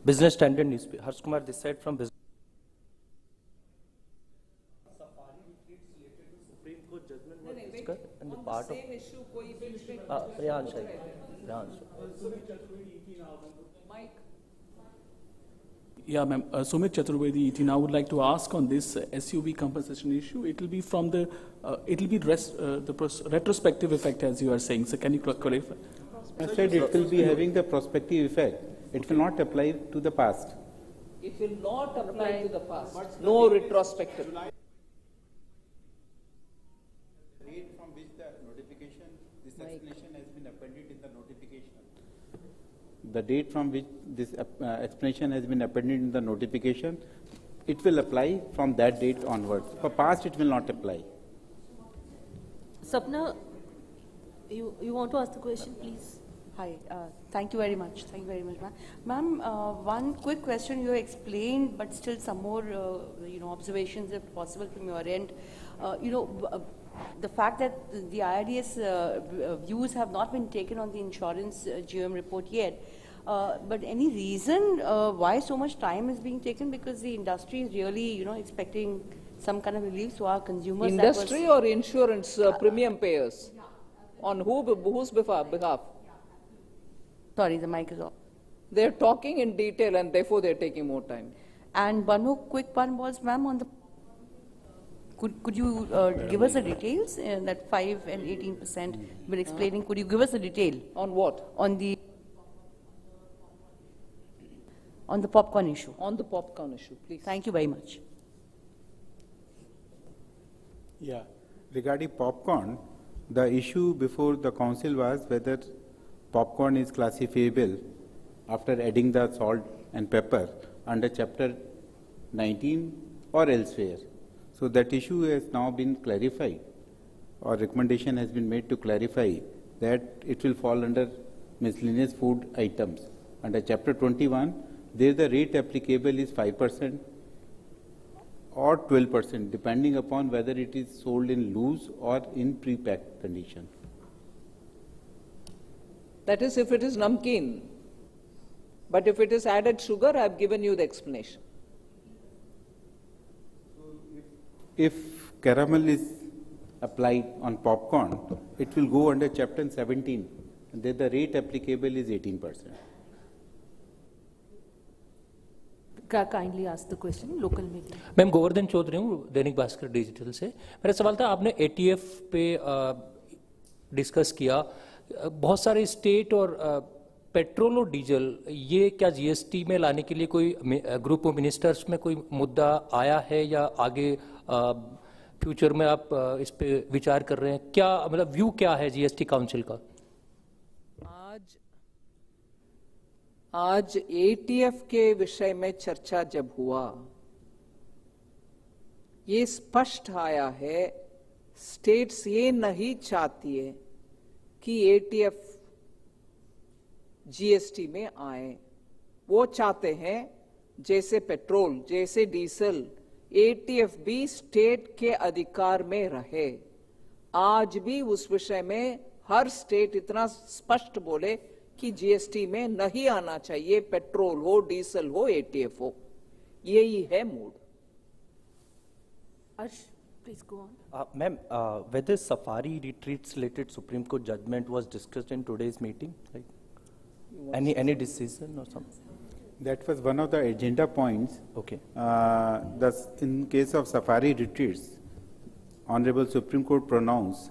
Business Standard newspaper. Harsh Kumar this side from Business. Supreme Court judgment was discussed and the part of. Rehan Shah. Mike. Yeah, ma'am. Sumit Chaturvedi, ET. Now, would like to ask on this SUV compensation issue. It will be from the, retrospective effect, as you are saying. So, can you clarify? I said it will be having the prospective effect. It will not apply to the past. It will not apply to the past. No retrospective. Date from which the notification, this explanation has been appended in the notification. the date from which this explanation has been appended in the notification, it will apply from that date onwards. For past, it will not apply. Sapna, you want to ask the question, please? Hi, thank you very much. Thank you very much, ma'am. Ma'am, one quick question you explained, but still some more, observations if possible from your end. The fact that the IRDS views have not been taken on the insurance GM report yet, but any reason why so much time is being taken? Because the industry is really, expecting some kind of relief to our consumers. Industry or insurance premium payers? On whose behalf? Sorry, the mic is off. They're talking in detail and therefore they're taking more time. And one more quick one was, ma'am, on the could you give us the details that 5 and 18% been explaining? Could you give us the detail on what? On the popcorn issue. On the popcorn issue, please. Thank you very much. Yeah, regarding popcorn, the issue before the council was whether popcorn is classifiable after adding the salt and pepper under Chapter 19 or elsewhere. So that issue has now been clarified, or recommendation has been made to clarify that it will fall under miscellaneous food items. Under Chapter 21, there the rate applicable is 5% or 12%, depending upon whether it is sold in loose or in pre-packed condition. That is if it is namkeen. But if it is added sugar, I have given you the explanation. If caramel is applied on popcorn, it will go under Chapter 17, and there the rate applicable is 18%. Kindly ask the question, local media. Ma'am Govardhan Chaudhary हूँ, Dainik Bhaskar digital से। मेरा सवाल था, आपने ATF पे discuss किया, बहुत सारे स्टेट और पेट्रोल और डीजल, ये क्या जीएसटी में लाने के लिए कोई ग्रुप ऑफ मिनिस्टर्स में कोई मुद्दा आया है या आगे फ्यूचर में आप इस पे विचार कर रहे हैं? क्या मतलब व्यू क्या है जीएसटी काउंसिल का? आज एटीएफ के विषय में चर्चा जब हुआ, ये स्पष्ट आया है, स्टेट्स ये नहीं चाहती है कि एटीएफ जीएसटी में आए। वो चाहते हैं जैसे पेट्रोल, जैसे डीजल, एटीएफ भी स्टेट के अधिकार में रहे। आज भी उस विषय में हर स्टेट इतना स्पष्ट बोले कि जीएसटी में नहीं आना चाहिए, पेट्रोल हो, डीजल हो, एटीएफ हो। यही है mood. Arsh, please go on. Ma'am, whether safari retreats related Supreme Court judgment was discussed in today's meeting? Like any decision or something? That was one of the agenda points. Okay. Thus, in case of safari retreats, Honorable Supreme Court pronounced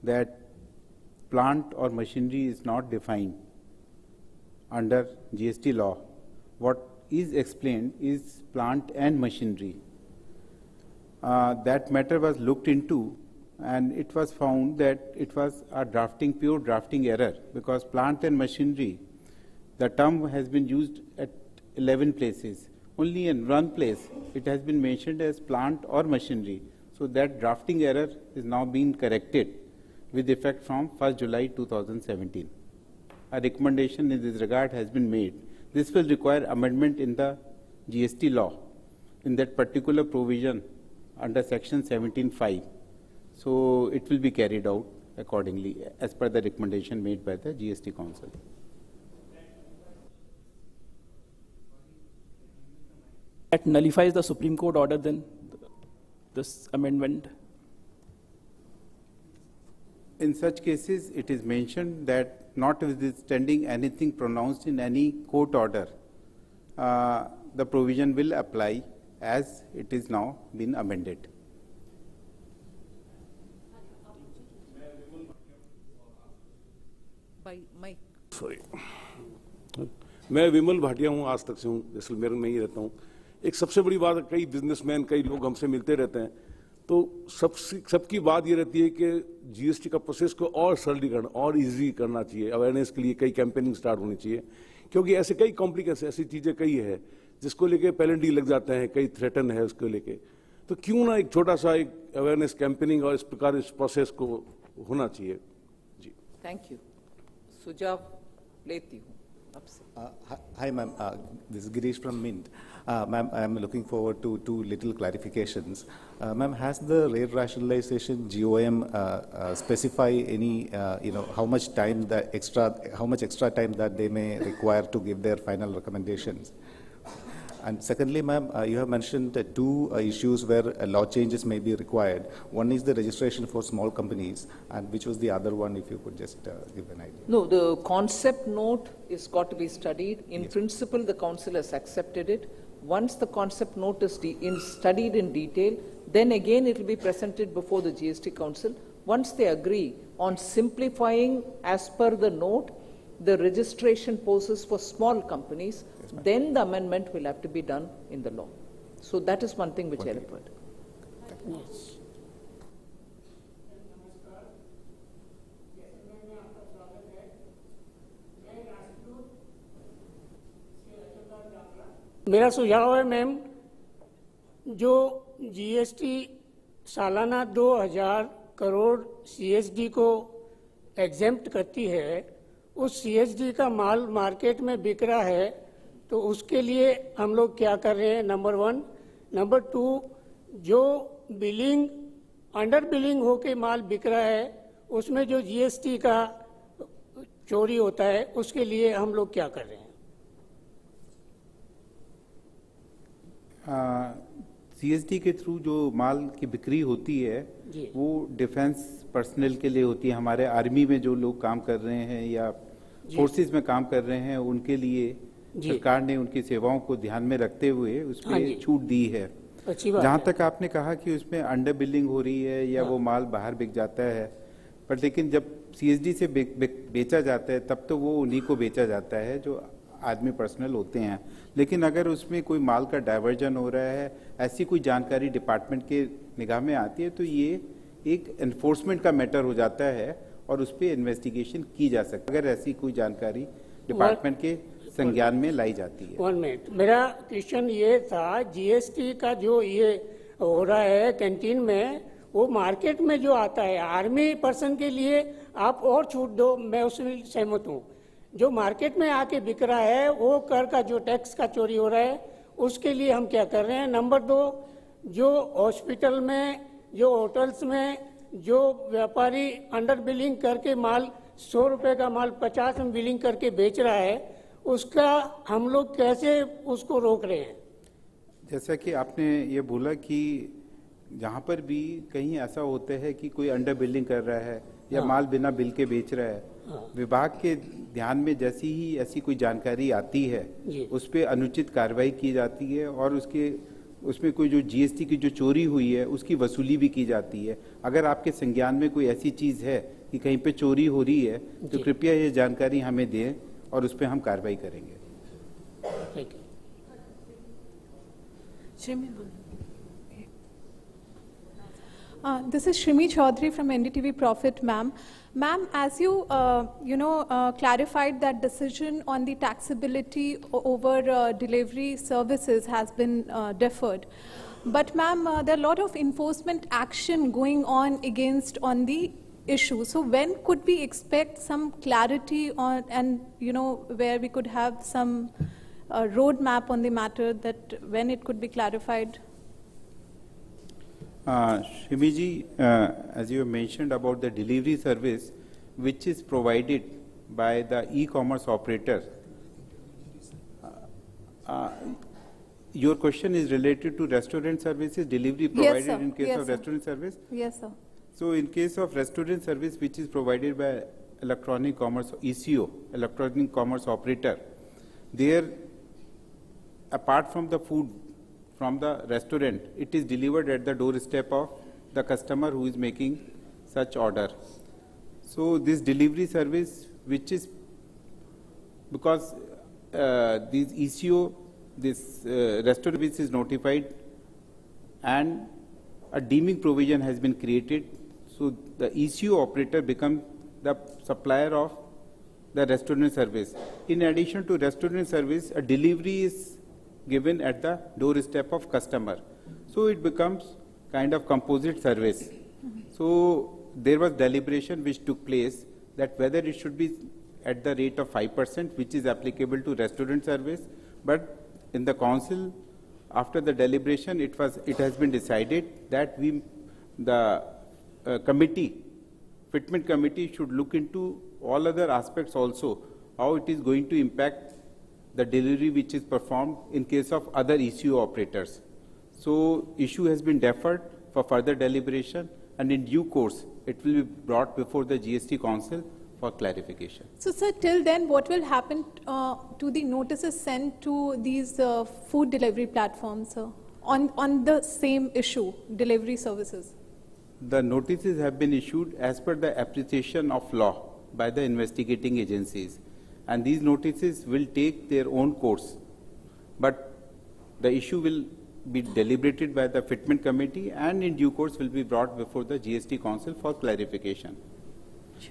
that plant or machinery is not defined under GST law. What is explained is plant and machinery. That matter was looked into, and it was found that it was a pure drafting error, because plant and machinery, the term has been used at 11 places. Only in one place it has been mentioned as plant or machinery. So that drafting error is now being corrected with effect from 1st July 2017. A recommendation in this regard has been made. This will require amendment in the GST law in that particular provision under section 17(5). So it will be carried out accordingly as per the recommendation made by the GST Council. That nullifies the Supreme Court order, then, this amendment? In such cases, it is mentioned that notwithstanding anything pronounced in any court order, the provision will apply as it is now been amended. By Mike. Sorry. मैं विमल भाटिया हूँ, आज तक से हूँ, जैसलमेर में ही रहता हूँ। एक सबसे बड़ी बात, कई बिजनेसमैन, कई लोग हमसे मिलते रहते हैं, तो सबकी बात ये रहती है कि जीएसटी का प्रोसेस को और सरलीकरण और इजी करना चाहिए। अवेयरनेस के लिए कई कैंपेनिंग स्टार्ट होनी चाहिए क्योंकि ऐसे कई कॉम्प्लिकेशन ऐसी चीजें कई है जिसको लेके पेनल्टी लग जाते हैं, कई थ्रेटन है उसको लेके, तो क्यों ना एक छोटा सा एक अवेयरनेस कैंपेनिंग और इस प्रकार इस प्रोसेस को होना चाहिए। जी थैंक यू। सुझाव लेती हूँ आपसे। Hi, ma'am. This is Girish from Mint. Ma'am, I am looking forward to two little clarifications. Ma'am, has the rate rationalization GOM specify any, how much extra time that they may require to give their final recommendations? And secondly, ma'am, you have mentioned two issues where law changes may be required. One is the registration for small companies, and which was the other one, if you could just give an idea. No, the concept note is got to be studied. In principle, the council has accepted it. Once the concept note is studied in detail, then again it will be presented before the GST Council. Once they agree on simplifying as per the note, the registration process for small companies, then the amendment will have to be done in the law. So that is one thing which I referred. Yes. मेरा सुझाव है ma'am, जो GST सालाना 2000 crore CSD को exempt करती है, उस CSD का माल मार्केट में बिक रहा है, तो उसके लिए हम लोग क्या कर रहे हैं, नंबर 1। नंबर 2, जो बिलिंग अंडर बिलिंग होके माल बिक रहा है, उसमें जो जीएसटी का चोरी होता है, उसके लिए हम लोग क्या कर रहे हैं। सीएसडी के थ्रू जो माल की बिक्री होती है वो डिफेंस पर्सनल के लिए होती है। हमारे आर्मी में जो लोग काम कर रहे हैं या फोर्सेस में काम कर रहे हैं, उनके लिए सरकार ने उनकी सेवाओं को ध्यान में रखते हुए उसमें छूट दी है। जहां तक आपने कहा कि उसमें अंडर बिलिंग हो रही है या वो माल बाहर बिक जाता है, पर लेकिन जब सीएसडी से बेचा जाता है तब तो वो उन्हीं को बेचा जाता है जो आदमी पर्सनल होते हैं। लेकिन अगर उसमें कोई माल का डाइवर्जन हो रहा है, ऐसी कोई जानकारी डिपार्टमेंट के निगाह में आती है, तो ये एक एनफोर्समेंट का मैटर हो जाता है और उस पर इन्वेस्टिगेशन की जा सकती है अगर ऐसी कोई जानकारी डिपार्टमेंट के संज्ञान में लाई जाती है। 1 मिनट, मेरा क्वेश्चन ये था, जीएसटी का जो ये हो रहा है कैंटीन में, वो मार्केट में जो आता है आर्मी पर्सन के लिए आप और छूट दो, मैं उसमें सहमत हूँ। जो मार्केट में आके बिक रहा है, वो कर का जो टैक्स का चोरी हो रहा है, उसके लिए हम क्या कर रहे हैं। नंबर 2, जो हॉस्पिटल में, जो होटल्स में, जो व्यापारी अंडर बिलिंग करके माल 100 रुपए का माल 50 में बिलिंग करके बेच रहा है, उसका हम लोग कैसे उसको रोक रहे हैं। जैसा कि आपने ये बोला कि जहाँ पर भी कहीं ऐसा होता है कि कोई अंडर बिलिंग कर रहा है या माल बिना बिल के बेच रहा है, विभाग के ध्यान में जैसी ही ऐसी कोई जानकारी आती है, उस पर अनुचित कार्रवाई की जाती है और उसमें कोई जो जीएसटी की जो चोरी हुई है उसकी वसूली भी की जाती है। अगर आपके संज्ञान में कोई ऐसी चीज है कि कहीं पे चोरी हो रही है, तो कृपया ये जानकारी हमें दें और उस पर हम कार्रवाई करेंगे। This is Shrimi Chaudhary from NDTV Profit, ma'am. Ma'am, as you clarified that decision on the taxability over delivery services has been deferred. But ma'am, there are a lot of enforcement action going on on the issue. So when could we expect some clarity on, and where we could have some roadmap on the matter, that when it could be clarified? Shrimiji, as you mentioned about the delivery service which is provided by the e-commerce operator, your question is related to restaurant services, delivery provided in case of restaurant service? Yes, sir. So in case of restaurant service which is provided by electronic commerce, ECO, electronic commerce operator, there, apart from the food from the restaurant, it is delivered at the doorstep of the customer who is making such order. So this delivery service, which is because this ECO, this restaurant service is notified and a deeming provision has been created. So the ECO operator becomes the supplier of the restaurant service. In addition to restaurant service, a delivery is given at the doorstep of customer. So it becomes kind of composite service. So there was deliberation which took place that whether it should be at the rate of 5%, which is applicable to restaurant service, but in the council, after the deliberation, it has been decided that the fitment committee should look into all other aspects also, how it is going to impact the delivery which is performed in case of other ECU operators. So issue has been deferred for further deliberation, and in due course, it will be brought before the GST Council for clarification. So, sir, till then, what will happen to the notices sent to these food delivery platforms, sir, on the same issue, delivery services? The notices have been issued as per the appreciation of law by the investigating agencies, and these notices will take their own course. But the issue will be deliberated by the fitment committee, and in due course will be brought before the GST Council for clarification.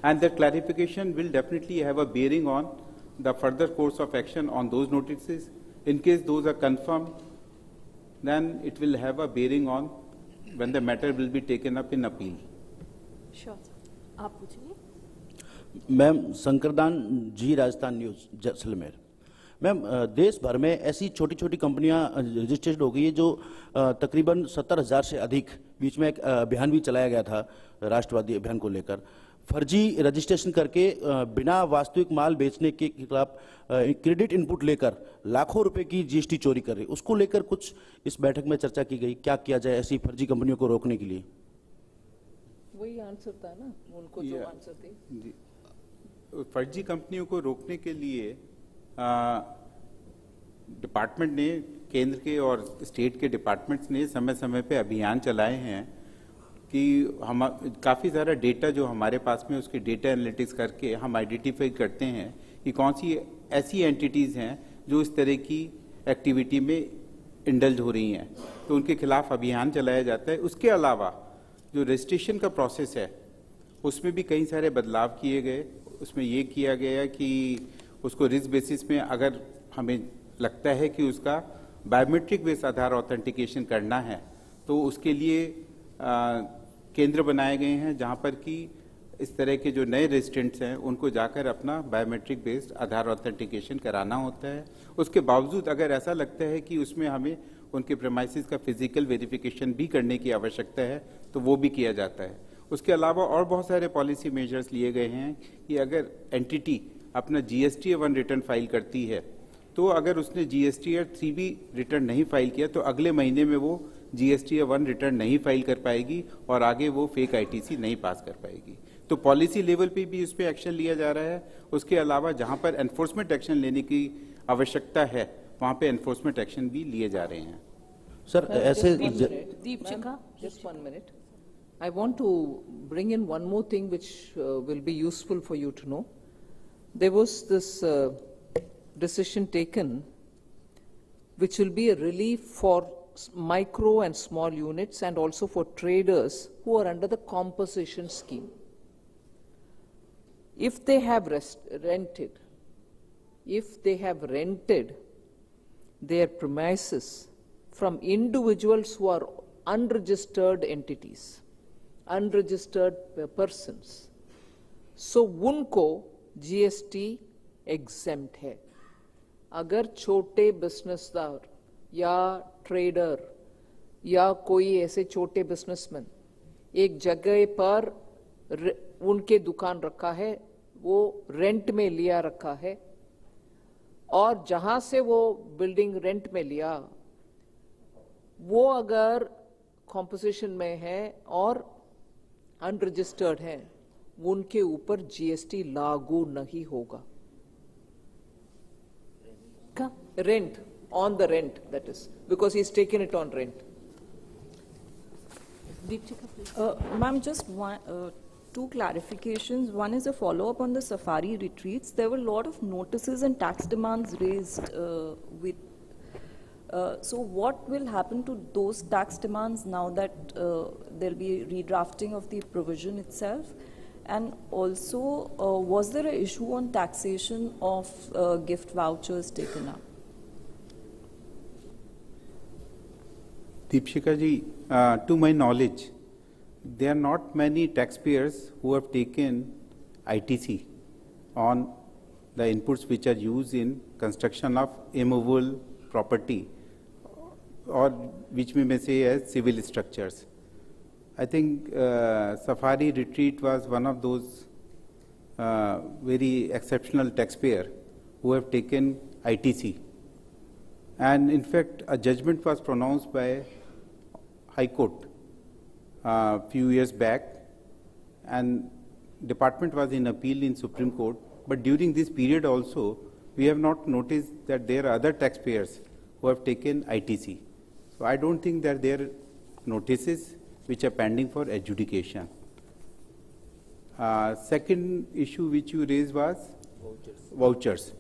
And the clarification will definitely have a bearing on the further course of action on those notices. In case those are confirmed, then it will have a bearing on when the matter will be taken up in appeal. Sure, sir. आप पूछिए. Ma'am, Shankardan जी, Rajasthan news, Jaisalmer. Ma'am, देश भर में ऐसी छोटी छोटी कंपनियां registered हो गई है जो तकरीबन 70,000 से अधिक. बीच में एक अभियान भी चलाया गया था राष्ट्रवादी अभियान को लेकर. फर्जी रजिस्ट्रेशन करके बिना वास्तविक माल बेचने के खिलाफ क्रेडिट इनपुट लेकर लाखों रुपए की जीएसटी चोरी कर रही. उसको लेकर कुछ इस बैठक में चर्चा की गई. क्या किया जाए ऐसी फर्जी कंपनियों को रोकने के लिए? वही आंसर था ना उनको, जो आंसर थे. फर्जी कंपनियों को रोकने के लिए डिपार्टमेंट ने, केंद्र के और स्टेट के डिपार्टमेंट्स ने समय समय पे अभियान चलाए हैं कि हम काफ़ी सारा डेटा जो हमारे पास में, उसके डेटा एनालिटिक्स करके हम आइडेंटिफाई करते हैं कि कौन सी ऐसी एंटिटीज़ हैं जो इस तरह की एक्टिविटी में इंडल्ज हो रही हैं, तो उनके खिलाफ अभियान चलाया जाता है. उसके अलावा जो रजिस्ट्रेशन का प्रोसेस है उसमें भी कई सारे बदलाव किए गए. उसमें ये किया गया कि उसको रिस्क बेसिस में अगर हमें लगता है कि उसका बायोमेट्रिक बेस आधार ऑथेंटिकेशन करना है, तो उसके लिए केंद्र बनाए गए हैं जहां पर कि इस तरह के जो नए रेजिडेंट्स हैं उनको जाकर अपना बायोमेट्रिक बेस्ड आधार ऑथेंटिकेशन कराना होता है. उसके बावजूद अगर ऐसा लगता है कि उसमें हमें उनके प्रेमाइसिस का फिजिकल वेरिफिकेशन भी करने की आवश्यकता है, तो वो भी किया जाता है. उसके अलावा और बहुत सारे पॉलिसी मेजर्स लिए गए हैं कि अगर एंटिटी अपना GST-1 रिटर्न फाइल करती है, तो अगर उसने GST-3 भी रिटर्न नहीं फाइल किया तो अगले महीने में वो GST-1 रिटर्न नहीं फाइल कर पाएगी और आगे वो फेक ITC नहीं पास कर पाएगी. तो पॉलिसी लेवल पे भी उस पर एक्शन लिया जा रहा है. उसके अलावा जहां पर एनफोर्समेंट एक्शन लेने की आवश्यकता है वहां पे एनफोर्समेंट एक्शन भी लिए जा रहे हैं. सर, ऐसे Deepchika, just 1 minute. I want to bring in one more thing which will be useful for you to know. There was this decision taken which will be a relief for micro and small units and also for traders who are under the composition scheme. If they have rented their premises from individuals who are unregistered entities, unregistered persons, so उनको GST exempt है. अगर छोटे बिजनेसदार या trader या कोई ऐसे छोटे businessman एक जगह पर उनके दुकान रखा है, वो रेंट में लिया रखा है, और जहां से वो बिल्डिंग रेंट में लिया वो अगर कॉम्पोजिशन में है और अनरजिस्टर्ड है, उनके ऊपर GST लागू नहीं होगा. Rent, on the rent, that is, because he's taken it on rent. Deepchika, please. Ma'am, just two clarifications. One is a follow-up on the safari retreats. There were a lot of notices and tax demands raised so what will happen to those tax demands now that there will be redrafting of the provision itself? And also, was there an issue on taxation of gift vouchers taken up? Deepshika ji, to my knowledge, there are not many taxpayers who have taken ITC on the inputs which are used in construction of immovable property, or which we may say as civil structures. I think Safari Retreat was one of those very exceptional taxpayers who have taken ITC. And in fact, a judgment was pronounced by High Court a few years back, and department was in appeal in Supreme Court. But during this period also, we have not noticed that there are other taxpayers who have taken ITC. So I don't think that there are notices which are pending for adjudication. Second issue which you raised was vouchers.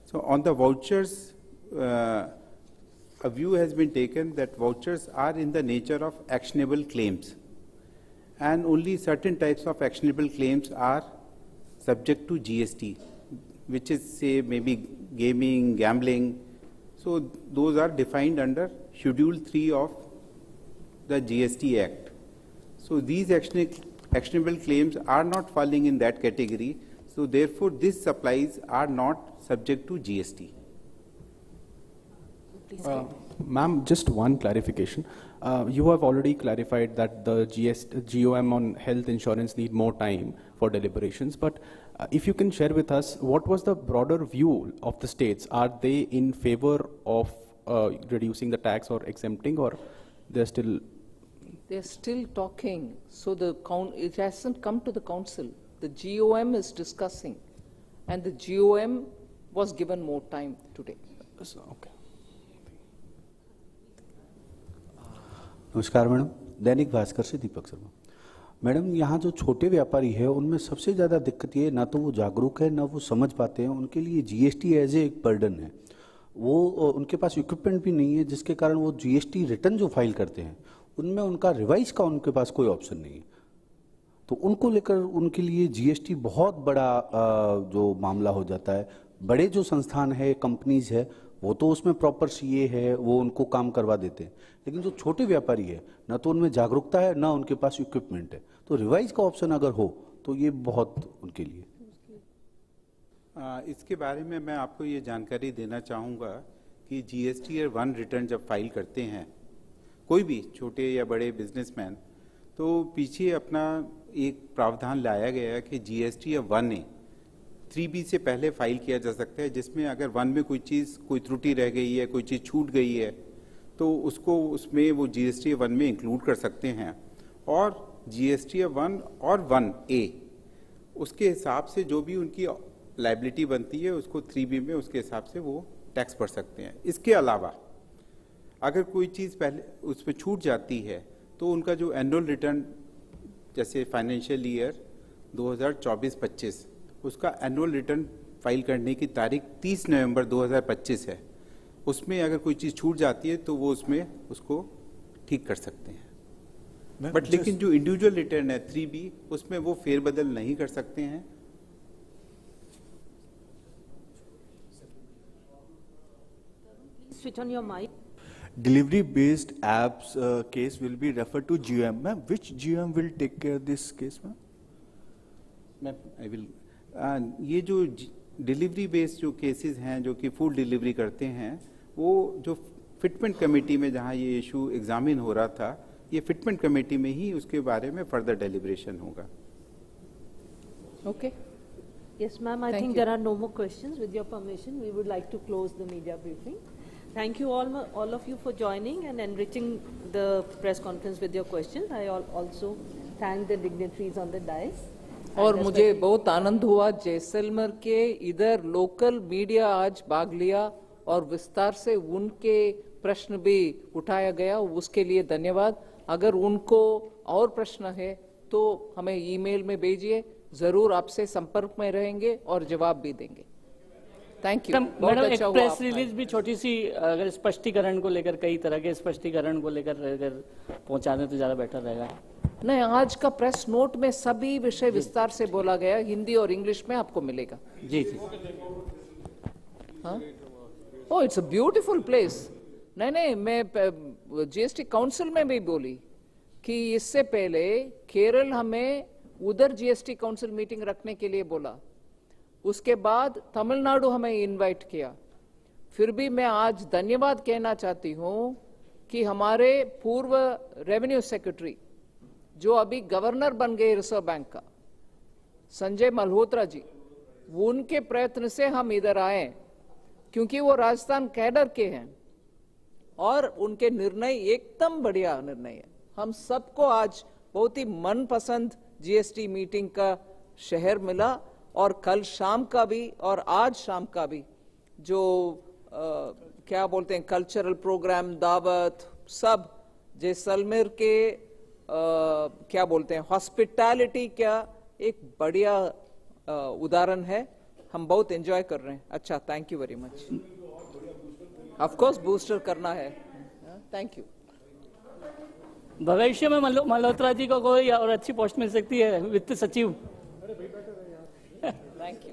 So on the vouchers, a view has been taken that vouchers are in the nature of actionable claims, and only certain types of actionable claims are subject to GST, which is, say, maybe gaming, gambling. So those are defined under Schedule 3 of the GST Act. So these actionable claims are not falling in that category. So therefore, these supplies are not subject to GST. Ma'am, just one clarification. You have already clarified that the GOM on health insurance need more time for deliberations, but if you can share with us, what was the broader view of the states? Are they in favor of reducing the tax or exempting, or they're still? They're still talking, so it hasn't come to the council. The GOM is discussing, and the GOM was given more time today. Okay. नमस्कार madam, Dainik Bhaskar से Deepak Sharma. Madam, यहाँ जो छोटे व्यापारी है उनमें सबसे ज़्यादा दिक्कत ये, ना तो वो जागरूक है ना वो समझ पाते हैं, उनके लिए जीएसटी एज ए एक बर्डन है। वो उनके पास इक्विपमेंट भी नहीं है, जिसके कारण वो जीएसटी रिटर्न जो फाइल करते हैं उनमें उनका रिवाइज का उनके पास कोई ऑप्शन नहीं है। तो उनको लेकर उनके लिए जीएसटी बहुत बड़ा जो मामला हो जाता है। बड़े जो संस्थान है, कंपनीज है, वो तो उसमें प्रॉपर सीए है, वो उनको काम करवा देते हैं, लेकिन जो छोटे व्यापारी है ना तो उनमें जागरूकता है ना उनके पास इक्विपमेंट है। तो रिवाइज का ऑप्शन अगर हो तो ये बहुत उनके लिए। इसके बारे में मैं आपको ये जानकारी देना चाहूँगा कि जीएसटी 1 रिटर्न जब फाइल करते हैं कोई भी छोटे या बड़े बिजनेसमैन, तो पीछे अपना एक प्रावधान लाया गया है कि जीएसटी 1A 3B से पहले फाइल किया जा सकता है, जिसमें अगर 1 में कोई त्रुटि रह गई है, कोई चीज़ छूट गई है, तो उसको उसमें वो जीएसटी 1 में इंक्लूड कर सकते हैं। और जीएसटी 1 और 1A उसके हिसाब से जो भी उनकी लायबिलिटी बनती है उसको 3B में उसके हिसाब से वो टैक्स भर सकते हैं। इसके अलावा अगर कोई चीज़ पहले उस पर छूट जाती है तो उनका जो एनुअल रिटर्न, जैसे फाइनेंशियल ईयर 2024-25, उसका एनुअल रिटर्न फाइल करने की तारीख 30 नवंबर 2025 है। उसमें अगर कोई चीज़ छूट जाती है तो वो उसमें उसको ठीक कर सकते हैं। बट लेकिन जो इंडिविजुअल रिटर्न है 3B, उसमें वो फेरबदल नहीं कर सकते हैं। Switch on your mic. Delivery-based apps case will be referred to GOM. Ma'am, which GOM will take care of this case, ma'am? Ma'am, I will. ये जो डिलीवरी बेस्ड जो केसेस हैं जो कि फूड डिलीवरी करते हैं, वो जो फिटमेंट कमेटी में जहां ये इशू एग्जामिन हो रहा था, ये फिटमेंट कमेटी में ही उसके बारे में फर्दर डेलिब्रेशन होगा। Okay. Yes, ma'am. I think there are no more questions. With your permission, we would like to close the media briefing. Thank you all of you for joining and enriching the press conference with your questions. I also thank the dignitaries on the dais. और मुझे बहुत आनंद हुआ, जैसलमेर के इधर local media आज भाग लिया और विस्तार से उनके प्रश्न भी उठाया गया, उसके लिए धन्यवाद। अगर उनको और प्रश्न है तो हमें ईमेल में भेजिए, जरूर आपसे संपर्क में रहेंगे और जवाब भी देंगे। Thank you. मैडम एक प्रेस रिलीज भी छोटी सी अगर स्पष्टीकरण को लेकर, कई तरह के स्पष्टीकरण को लेकर अगर पहुंचाने तो ज्यादा बेटर रहेगा। नहीं, आज का प्रेस नोट में सभी विषय विस्तार से बोला गया, हिंदी और इंग्लिश में आपको मिलेगा। जी जी। हाँ, oh it's a beautiful place. नहीं, मैं जीएसटी काउंसिल में भी बोली कि इससे पहले केरल हमें उधर जीएसटी काउंसिल मीटिंग रखने के लिए बोला, उसके बाद तमिलनाडु हमें इनवाइट किया। फिर भी मैं आज धन्यवाद कहना चाहती हूं कि हमारे पूर्व रेवेन्यू सेक्रेटरी जो अभी गवर्नर बन गए रिजर्व बैंक का, संजय मल्होत्रा जी, उनके प्रयत्न से हम इधर आए, क्योंकि वो राजस्थान कैडर के हैं और उनके निर्णय एकदम बढ़िया निर्णय है। हम सबको आज बहुत ही मनपसंद जीएसटी मीटिंग का शहर मिला, और कल शाम का भी और आज शाम का भी जो क्या बोलते हैं कल्चरल प्रोग्राम, दावत, सब जैसलमेर के क्या बोलते हैं हॉस्पिटैलिटी का एक बढ़िया उदाहरण है। हम बहुत एंजॉय कर रहे हैं। अच्छा, thank you very much. Of course booster करना है। Thank you. भविष्य में मल्होत्रा जी को कोई और अच्छी पोस्ट मिल सकती है, वित्त सचिव। Thank you.